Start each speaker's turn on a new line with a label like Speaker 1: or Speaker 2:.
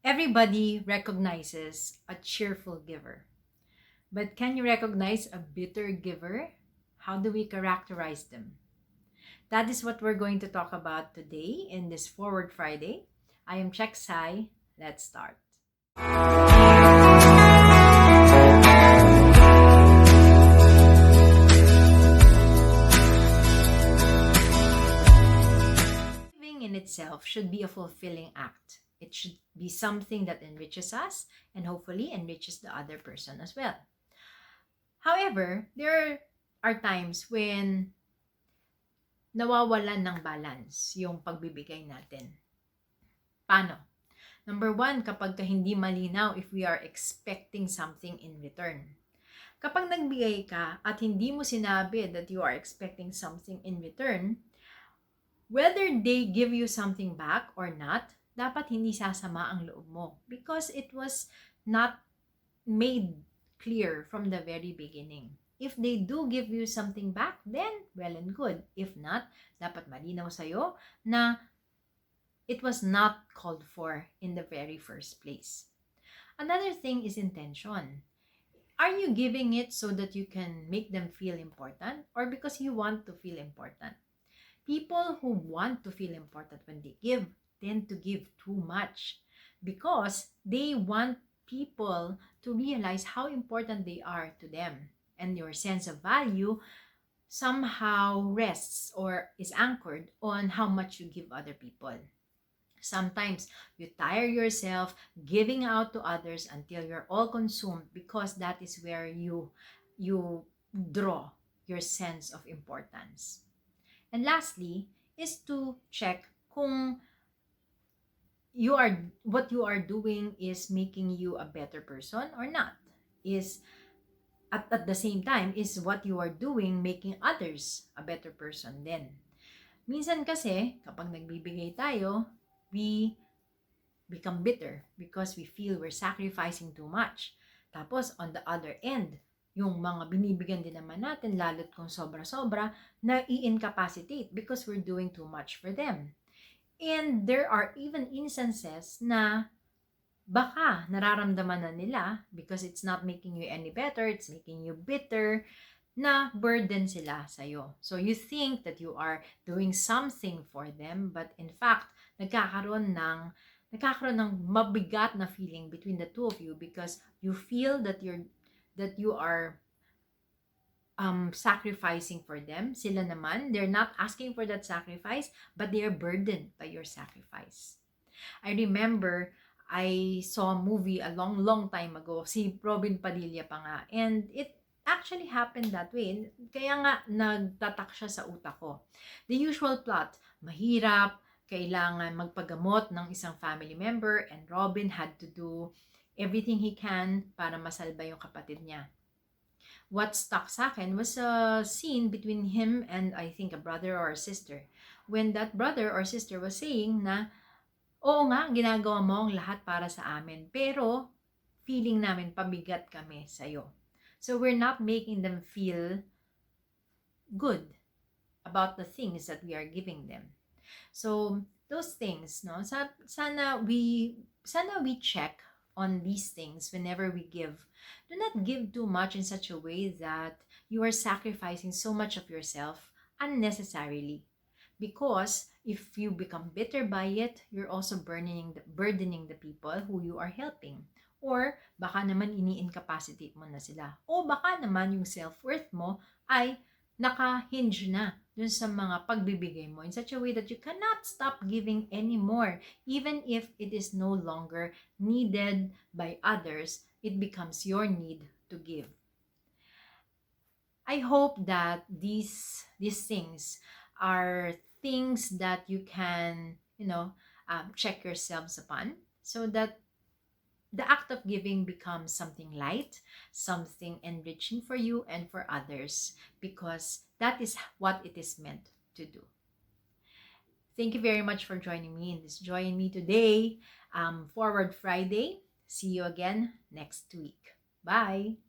Speaker 1: Everybody recognizes a cheerful giver. But can you recognize a bitter giver? How do we characterize them? That is what we're going to talk about today in this Forward Friday. I am Chek Sai. Let's start. Giving in itself should be a fulfilling act. It should be something that enriches us and hopefully enriches the other person as well. However, there are times when nawawalan ng balance yung pagbibigay natin. Paano? Number one, kapag hindi malinaw if we are expecting something in return. Kapag nagbigay ka at hindi mo sinabi that you are expecting something in return, whether they give you something back or not, dapat hindi sasama ang loob mo because it was not made clear from the very beginning. If they do give you something back, then well and good. If not, dapat malinaw sa'yo na it was not called for in the very first place. Another thing is intention. Are you giving it so that you can make them feel important or because you want to feel important? People who want to feel important when they give tend to give too much because they want people to realize how important they are to them, and your sense of value somehow rests or is anchored on how much you give other people. Sometimes you tire yourself giving out to others until you're all consumed because that is where you draw your sense of importance. And lastly is to check kung what you are doing is making you a better person or not. Is at the same time, is what you are doing making others a better person then? Minsan kasi, kapag nagbibigay tayo, we become bitter because we feel we're sacrificing too much. Tapos, on the other end, yung mga binibigyan din naman natin, lalo't kung sobra-sobra, na i-incapacitate because we're doing too much for them. And there are even instances na baka nararamdaman na nila because it's not making you any better, it's making you bitter, na burden sila sa'yo. So you think that you are doing something for them, but in fact, nagkakaroon ng mabigat na feeling between the two of you because you feel that you are sacrificing for them. Sila naman, they're not asking for that sacrifice, but they are burdened by your sacrifice. I remember I saw a movie a long time ago, si Robin Padilla pa nga, and it actually happened that way. Kaya nga nagtatak siya sa utak ko. The usual plot, mahirap, kailangan magpagamot ng isang family member, and Robin had to do everything he can para masalba yung kapatid niya. What stuck sa akin was a scene between him and I think a brother or a sister. When that brother or sister was saying na, oo nga, ginagawa mo ang lahat para sa amin, pero feeling namin pabigat kami sa'yo. So we're not making them feel good about the things that we are giving them. So those things, no, sana we check on these things whenever we give. Do not give too much in such a way that you are sacrificing so much of yourself unnecessarily. Because if you become bitter by it, you're also burdening the people who you are helping. Or baka naman ini-incapacitate mo na sila. O baka naman yung self-worth mo ay naka-hinge na dun sa mga pagbibigay mo in such a way that you cannot stop giving anymore. Even if it is no longer needed by others, it becomes your need to give. I hope that these things are things that you can, check yourselves upon so that the act of giving becomes something light, something enriching for you and for others, because that is what it is meant to do. Thank you very much for joining me in this Join Me Today Forward Friday. See you again next week. Bye!